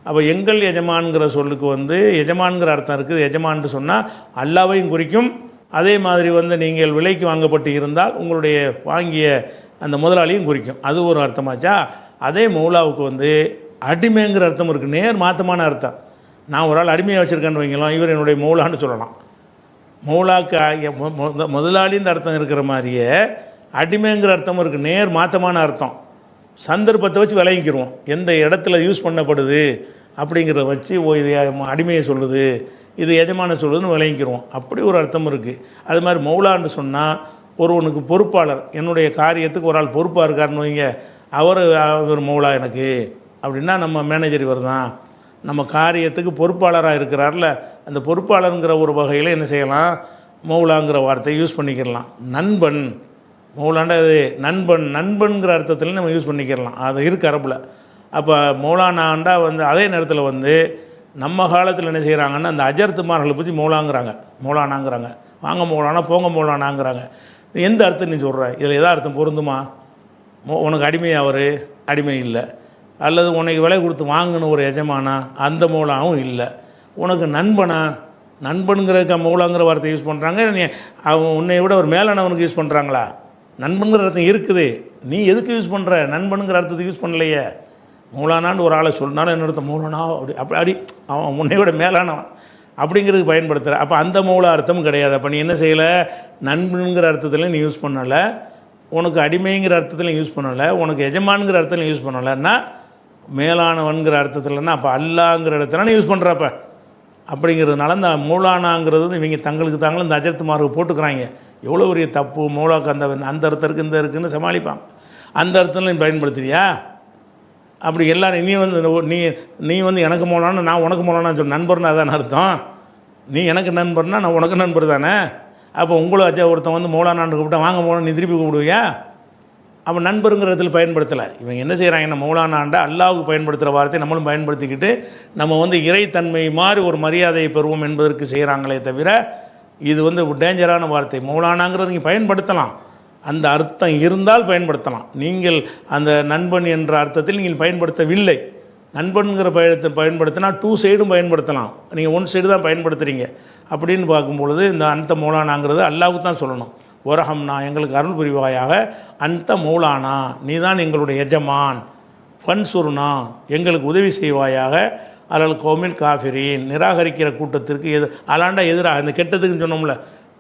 அப்போ எங்கள் எஜமான்கிற சொல்லுக்கு எஜமான்கிற அர்த்தம் இருக்குது. எஜமான்னு சொன்னால் அல்லாவையும் குறிக்கும். அதே மாதிரி நீங்கள் விலைக்கு வாங்கப்பட்டு இருந்தால் உங்களுடைய வாங்கிய அந்த முதலாளியும் குறிக்கும். அது ஒரு அர்த்தமாச்சா. அதே மௌலாவுக்கு அடிமைங்கிற அர்த்தம் இருக்குது. நேர் மாற்றமான அர்த்தம். நான் ஒரு ஆள் அடிமையை வச்சுருக்கேன்னு வைங்கலாம், இவர் என்னுடைய மௌலான்னு சொல்லலாம். மௌலாக்கு முதலாளின்ற அர்த்தம் இருக்கிற மாதிரியே அடிமைங்கிற அர்த்தம் இருக்குது. நேர் மாற்றமான அர்த்தம். சந்தர்ப்பத்தை வச்சு விளங்கிக்கிடுவோம். எந்த இடத்துல யூஸ் பண்ணப்படுது அப்படிங்கிறத வச்சு இது அடிமையை சொல்லுது, இது எஜமான சொல்லுதுன்னு விளங்கிக்கிடுவோம். அப்படி ஒரு அர்த்தம் இருக்குது. அது மாதிரி மௌலான்னு சொன்னால் ஒருவனுக்கு பொறுப்பாளர். என்னுடைய காரியத்துக்கு ஒரு ஆள் பொறுப்பாக இருக்காருன்னு வைங்க, அவர் மௌலா எனக்கு அப்படின்னா நம்ம மேனேஜர் இவர் தான். நம்ம காரியத்துக்கு பொறுப்பாளராக இருக்கிறார்ல, அந்த பொறுப்பாளருங்கிற ஒரு வகையில் என்ன செய்யலாம், மௌலாங்கிற வார்த்தையை யூஸ் பண்ணிக்கிடலாம். நண்பன், மௌலாண்டா இது நண்பன், நண்பன்கிற அர்த்தத்தில் நம்ம யூஸ் பண்ணிக்கிடலாம். அது இருக்குது அரபில். அப்போ மௌலானாண்டா அதே நேரத்தில் நம்ம காலத்தில் என்ன செய்கிறாங்கன்னா அந்த அஜர்த்துமார்களை பற்றி மௌலானாங்கிறாங்க. வாங்க மௌலானா, போங்க மௌலானாங்கிறாங்க. எந்த அர்த்தம் நீ சொல்கிற, இதில் எதாவது அர்த்தம் பொருந்துமா? உனக்கு அடிமை அவர் அடிமை இல்லை, அல்லது உனக்கு விலை கொடுத்து வாங்கின ஒரு எஜமானா அந்த மௌலாவும் இல்லை. உனக்கு நண்பனா, நண்பனுங்கிற மௌலாங்கிற வார்த்தை யூஸ் பண்ணுறாங்க. நீ அவன் உன்னை விட ஒரு மேலானவனுக்கு யூஸ் பண்ணுறாங்களா? நண்பனுங்கிற அர்த்தம் இருக்குது, நீ எதுக்கு யூஸ் பண்ணுற? நண்பனுங்கிற அர்த்தத்துக்கு யூஸ் பண்ணலையே. மௌலானான்னு ஒரு ஆளை சொன்னாலும் என்ன அர்த்தம், மௌலானா அப்படி அவன் உன்னை விட மேலானவன் அப்படிங்கிறதுக்கு பயன்படுத்துகிற. அப்போ அந்த மௌலா அர்த்தமும் கிடையாது. அப்போ நீ என்ன செய்யலை, நண்பனுங்கிற அர்த்தத்தில் நீ யூஸ் பண்ணலை, உனக்கு அடிமைங்கிற அர்த்தத்தில் யூஸ் பண்ணலை, உனக்கு எஜமானுங்கிற அர்த்தத்தில் யூஸ் பண்ணலைன்னா மேலானவன்கிற அர்த்தத்தில்னா அப்போ அல்லாங்கிற இடத்துல நீ யூஸ் பண்ணுறப்ப அப்படிங்கிறதுனால இந்த மௌலானாங்கிறது இவங்க தங்களுக்கு தாங்களும் இந்த அஜர்த்து மார்க்கு போட்டுக்கிறாங்க. எவ்வளோ பெரிய தப்பு. மௌலாக்கு அந்த அர்த்தம் இருக்குது, இந்த இருக்குதுன்னு சமாளிப்பாங்க. அந்த அர்த்தத்தில் நீ பயன்படுத்துறியா? அப்படி எல்லாரும் நீ வந்து எனக்கு மௌலானா நான் உனக்கு மௌலானான்னு சொல்லி நண்பர்னா அதான் அர்த்தம். நீ எனக்கு நண்பர்னா நான் உனக்கு நண்பர் தானே. அப்போ உங்களை வச்சா ஒருத்தன் வந்து மௌலானான்னு கூப்பிட்டா வாங்க மௌலானா நீ திருப்பி கூப்பிடுவியா? அப்போ நண்பருங்கிறதுல பயன்படுத்தலை. இவங்க என்ன செய்கிறாங்கன்னா மௌலானாண்டா அல்லாவுக்கு பயன்படுத்துகிற வார்த்தையை நம்மளும் பயன்படுத்திக்கிட்டு நம்ம வந்து இறைத்தன்மை மாதிரி ஒரு மரியாதையை பெறுவோம் என்பதற்கு செய்கிறாங்களே தவிர இது வந்து டேஞ்சரான வார்த்தை. மௌலானாங்கிறது நீங்கள் பயன்படுத்தலாம், அந்த அர்த்தம் இருந்தால் பயன்படுத்தலாம். நீங்கள் அந்த நண்பன் என்ற அர்த்தத்தில் நீங்கள் பயன்படுத்தவில்லை. நண்பன்கிற பயன்படுத்தினா 2 சைடும் பயன்படுத்தலாம், நீங்கள் 1 சைடு தான் பயன்படுத்துகிறீங்க. அப்படின்னு பார்க்கும்பொழுது இந்த அந்த மௌலானாங்கிறது அல்லாவுக்கு தான் சொல்லணும். ஒரஹம்னா எங்களுக்கு அருள் புரிவாயாக, அந்த மௌலானா நீ தான் எங்களுடைய எஜமான், ஃபன்சுர்னா எங்களுக்கு உதவி செய்வாயாக, அலல் கோமில் காஃபிரின் நிராகரிக்கிற கூட்டத்திற்கு அலாண்டா எதிராக இந்த கெட்டதுக்குன்னு சொன்னோம்ல,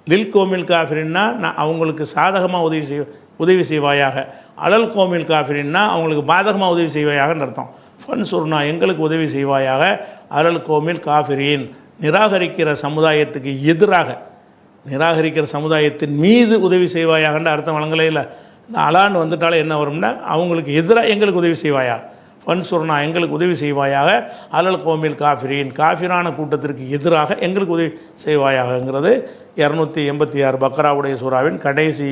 லில் கோமில் காஃபிரின்னா நான் அவங்களுக்கு சாதகமாக உதவி செய்வாயாக, அலல் கோமில் காஃபிரின்னா அவங்களுக்கு பாதகமாக உதவி செய்வாயாகன்னு அர்த்தம். ஃபன்சுர்னா எங்களுக்கு உதவி செய்வாயாக, அலல் கோமில் காஃபிரின் நிராகரிக்கிற சமுதாயத்துக்கு எதிராக, நிராகரிக்கிற சமுதாயத்தின் மீது உதவி செய்வாயாகன்ற அர்த்தம் வழங்கலே இல்லை. இந்த அலான்னு வந்துட்டாலே என்ன வரும்னா அவங்களுக்கு எதிராக எங்களுக்கு உதவி செய்வாயா, ஃபன்சுர்னா எங்களுக்கு உதவி செய்வாயாக, அலல் கோமில் காஃபிரின் காஃபிரான கூட்டத்திற்கு எதிராக எங்களுக்கு உதவி செய்வாயாகங்கிறது 286 பக்ராவுடைய சூறாவின் கடைசி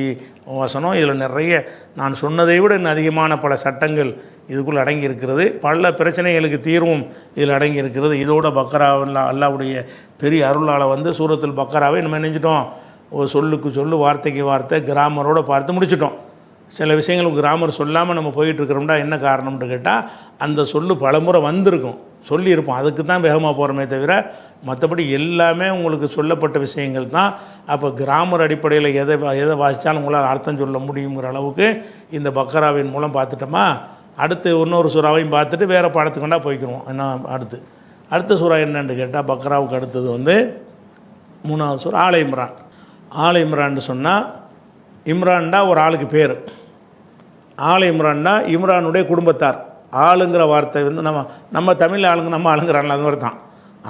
வசனம். இதில் நிறைய நான் சொன்னதை விட இன்னும் அதிகமான பல சட்டங்கள் இதுக்குள்ளே அடங்கி இருக்கிறது. பல பிரச்சனைகளுக்கு தீர்வும் இதில் அடங்கி இருக்கிறது. இதோட பக்ராவில் அல்லாவுடைய பெரிய அருளால் வந்து சூரத்துல் பக்ராவை நம்ம நினைச்சிட்டோம், ஒரு சொல்லுக்கு சொல்லு வார்த்தைக்கு வார்த்தை கிராமரோடு பார்த்து முடிச்சிட்டோம். சில விஷயங்களுக்கு கிராமர் சொல்லாமல் நம்ம போயிட்டுருக்கிறோம்டா என்ன காரணம்னு கேட்டால் அந்த சொல்லு பலமுறை வந்திருக்கும், சொல்லியிருப்போம், அதுக்கு தான் வேகமாக போகிறோமே தவிர மற்றபடி எல்லாமே உங்களுக்கு சொல்லப்பட்ட விஷயங்கள் தான். அப்போ கிராமர் அடிப்படையில் எதை வாசித்தாலும் உங்களால் அர்த்தம் சொல்ல முடியுங்கிற அளவுக்கு இந்த பக்ராவின் மூலம் பார்த்துட்டோமா. அடுத்து இன்னொரு சூறாவையும் பார்த்துட்டு வேறு பாடத்துக்கு வேண்டாம் போய்க்கிறோம். என்ன அடுத்த சூறா என்னன்னு கேட்டால் பக்ராவுக்கு அடுத்தது வந்து 3வது சூறா ஆல இம்ரான். ஆல இம்ரான்னு சொன்னால் இம்ரான்டா ஒரு ஆளுக்கு பேர், ஆல இம்ரான்னா இம்ரானுடைய குடும்பத்தார். ஆளுங்கிற வார்த்தை வந்து நம்ம தமிழ் ஆளுங்க நம்ம ஆளுங்கிறாங்களா அது மாதிரி தான்.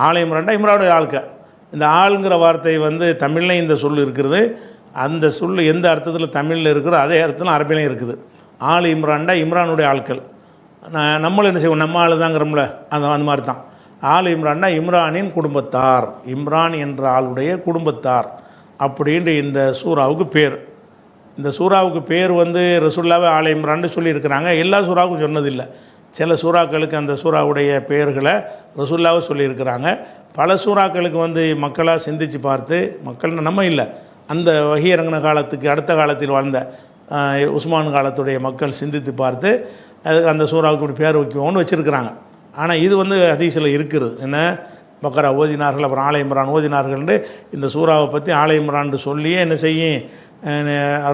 ஆல இம்ரான்டா இம்ரானுடைய ஆளுக்க. இந்த ஆளுங்கிற வார்த்தை வந்து தமிழ்லையும் இந்த சொல் இருக்கிறது, அந்த சொல் எந்த அர்த்தத்தில் தமிழில் இருக்கிறோ அதே அர்த்தத்தில் அரபிலையும் இருக்குது. ஆள் இம்ரான்டா இம்ரானுடைய ஆட்கள். நம்மளும் என்ன செய்வோம், நம்ம ஆள் தாங்கிறோம்ல, அந்த மாதிரி தான். ஆள் இம்ரான்னா இம்ரானின் குடும்பத்தார், இம்ரான் என்ற ஆளுடைய குடும்பத்தார் அப்படின்ட்டு இந்த சூறாவுக்கு பேர். இந்த சூறாவுக்கு பேர் வந்து ரசூலுல்லாஹ் ஆல இம்ரான்னு சொல்லியிருக்கிறாங்க. எல்லா சூறாவுக்கும் சொன்னதில்லை, சில சூறாக்களுக்கு அந்த சூறாவுடைய பெயர்களை ரசூலுல்லாஹ் சொல்லியிருக்கிறாங்க. பல சூறாக்களுக்கு வந்து மக்களாக சிந்தித்து பார்த்து, மக்கள்னு நம்ம இல்லை, அந்த வஹி இறங்கின காலத்துக்கு அடுத்த காலத்தில் வாழ்ந்த உஸ்மான் காலத்துடைய மக்கள் சிந்தித்து பார்த்து அதுக்கு அந்த சூறாவுக்கு இப்படி பேர் வைக்குவோன்னு வச்சுருக்கிறாங்க. ஆனால் இது வந்து ஹதீஸில் இருக்கிறது. என்ன பக்ரா ஓதினார்கள், அப்புறம் ஆல இம்ரான் ஓதினார்கள்னு இந்த சூறாவை பற்றி ஆல இம்ரான் சொல்லியே என்ன செய்யும்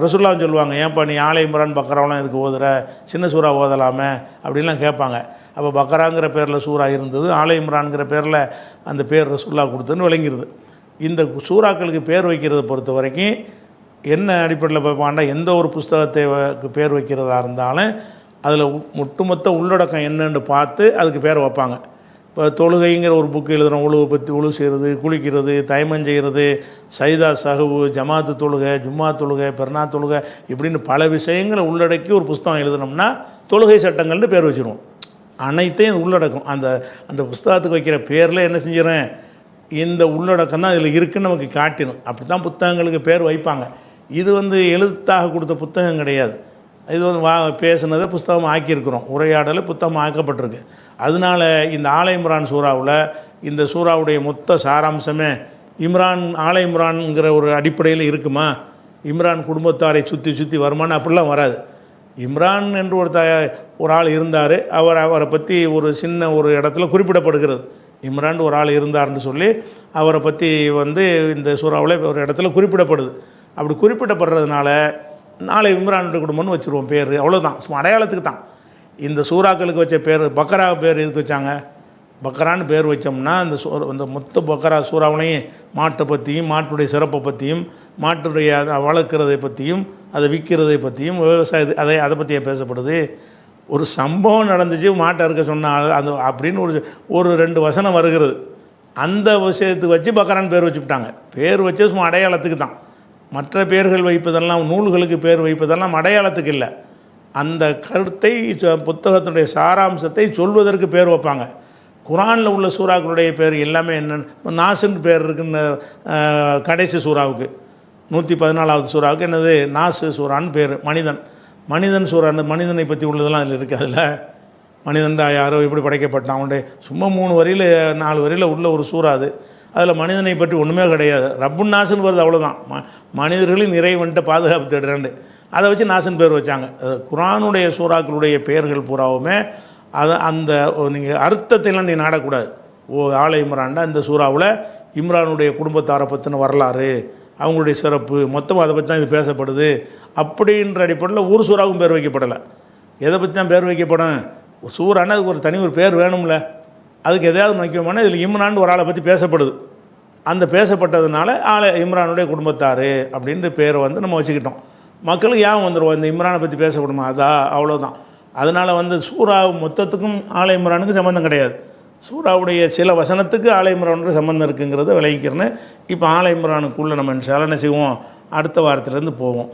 ரசூலுல்லாஹ் சொல்லுவாங்க, ஏன்ப்பா நீ ஆல இம்ரான் பக்ராவெலாம் இதுக்கு ஓதுற, சின்ன சூறா ஓதலாமே அப்படின்லாம் கேட்பாங்க. அப்போ பக்ராங்கிற பேரில் சூறா இருந்தது, ஆல இம்ரான்ங்கிற பேரில் அந்த பேர் ரசூலுல்லாஹ் கொடுத்துன்னு விளங்கிடுது. இந்த சூறாக்களுக்கு பேர் வைக்கிறத பொறுத்த வரைக்கும் என்ன அடிப்படையில் பார்ப்பாண்டா, எந்த ஒரு புஸ்தகத்தை பேர் வைக்கிறதா இருந்தாலும் அதில் ஒட்டுமொத்த உள்ளடக்கம் என்னன்னு பார்த்து அதுக்கு பேர் வைப்பாங்க. இப்போ தொழுகைங்கிற ஒரு புக்கு எழுதுகிறோம், உழுவை பற்றி உழு செய்கிறது, குளிக்கிறது, தயமம் செய்கிறது, சைதா சஹவு, ஜமாத்து தொழுகை, ஜும்மா தொழுகை, பெருநா தொழுகை, இப்படின்னு பல விஷயங்களை உள்ளடக்கி ஒரு புஸ்தகம் எழுதுனோம்னா தொழுகை சட்டங்கள்னு பேர் வச்சுருவோம். அனைத்தையும் உள்ளடக்கம் அந்த புஸ்தகத்துக்கு வைக்கிற பேரில் என்ன செஞ்சிடறேன், இந்த உள்ளடக்கம் தான் இதில் இருக்குதுன்னு நமக்கு காட்டிடும். அப்படி தான் புத்தகங்களுக்கு பேர் வைப்பாங்க. இது வந்து எழுத்தாக கொடுத்த புத்தகம் கிடையாது, இது வந்து பேசுனதை புஸ்தகம் ஆக்கியிருக்கிறோம், உரையாடல் புத்தகம் ஆக்கப்பட்டிருக்கு. அதனால் இந்த ஆல இம்ரான் சூறாவில் இந்த சூறாவுடைய மொத்த சாராம்சமே இம்ரான் ஆல இம்ரான்ங்கிற ஒரு அடிப்படையில் இருக்குமா, இம்ரான் குடும்பத்தாரை சுற்றி வருமானு அப்படிலாம் வராது. இம்ரான் என்று ஒரு ஆள் இருந்தார், அவரை பற்றி ஒரு சின்ன ஒரு இடத்துல குறிப்பிடப்படுகிறது. இம்ரான் ஒரு ஆள் இருந்தார்னு சொல்லி அவரை பற்றி வந்து இந்த சூறாவில் ஒரு இடத்துல குறிப்பிடப்படுது. அப்படி குறிப்பிடப்படுறதுனால நாளை இம்ரானுடைய குடும்பம்னு வச்சுருவோம் பேர், அவ்வளோதான், சும்மா அடையாளத்துக்கு தான். இந்த சூறாக்களுக்கு வச்ச பேர் பக்ரா பேர் எதுக்கு வச்சாங்க, பக்ரான்னு பேர் வச்சோம்னா இந்த மொத்த பக்ரா சூறாவிலையும் மாட்டை பற்றியும் மாட்டுடைய சிறப்பை பற்றியும் மாட்டுடைய வளர்க்குறதை பற்றியும் அதை விற்கிறதை பற்றியும் விவசாயத்தை அதை பற்றியே பேசப்படுது. ஒரு சம்பவம் நடந்துச்சு, மாட்டை இருக்க சொன்னால் அது அப்படின்னு ஒரு 2 வசனம் வருகிறது, அந்த விஷயத்துக்கு வச்சு பக்ரான்னு பேர் வச்சுவிட்டாங்க. பேர் வச்சு சும்மா அடையாளத்துக்கு தான். மற்ற பேர்கள் வைப்பதெல்லாம், நூல்களுக்கு பேர் வைப்பதெல்லாம் அடையாளத்துக்கு இல்லை, அந்த கருத்தை புத்தகத்தினுடைய சாராம்சத்தை சொல்வதற்கு பேர் வைப்பாங்க. குரானில் உள்ள சூறாக்களுடைய பேர் எல்லாமே என்னென்னு நாசுன்னு பேர் இருக்குன்னு கடைசி சூறாவுக்கு 114வது சூறாவுக்கு என்னது நாசு சூறான்னு பேர். மனிதன் சூறான்னு மனிதனை பற்றி உள்ளதெல்லாம் அதில் இருக்குது. அதில் மனிதன் யாரோ எப்படி படைக்கப்பட்டான் அவனுடைய சும்மா 3 வரியில் 4 வரியில் உள்ள ஒரு சூறா அது. அதில் மனிதனை பற்றி ஒன்றுமே கிடையாது. ரப்புன் நாசுன்னு வருது, அவ்வளோதான். மனிதர்களின் இறைவன்ட்ட பாதுகாப்பு தேடுறேன்னு அதை வச்சு நாசுன்னு பேர் வச்சாங்க. குரானுடைய சூறாக்களுடைய பெயர்கள் பூராவுமே அதை அந்த நீங்கள் அர்த்தத்தைலாம் நீ நாடக்கூடாது. ஆலை இம்ரான்டா இந்த சூறாவில் இம்ரானுடைய குடும்பத்தாரை பற்றின வரலாறு, அவங்களுடைய சிறப்பு, மொத்தமாக அதை பற்றி தான் இது பேசப்படுது அப்படின்ற அடிப்படையில் ஒரு சூறாவும் பேர் வைக்கப்படலை. எதை பற்றி தான் பேர் வைக்கப்படும்? சூறானா அதுக்கு ஒரு தனி ஒரு பேர் வேணும்ல, அதுக்கு எதையாவது வைக்கணும்னா இதில் இம்ரான் ஒரு ஆளை பற்றி பேசப்படுது. அந்த பேசப்பட்டதுனால ஆலை இம்ரானுடைய குடும்பத்தார் அப்படின்ற பேரை வந்து நம்ம வச்சுக்கிட்டோம். மக்களுக்கு ஏன் வந்துடுவோம் இந்த இம்ரானை பற்றி பேசப்படுமா, அவ்வளோதான். அதனால் சூறா மொத்தத்துக்கும் ஆலை இம்ரானுக்கு சம்மந்தம் கிடையாது. சூறாவுடைய சில வசனத்துக்கு ஆலை இம்ரானுக்கு சம்மந்தம் இருக்குங்கிறத விளைவிக்கிறேன்னு இப்போ ஆலை இம்ரானுக்குள்ளே நம்ம என்ன செய்வோம், அடுத்த வாரத்திலேருந்து போவோம்.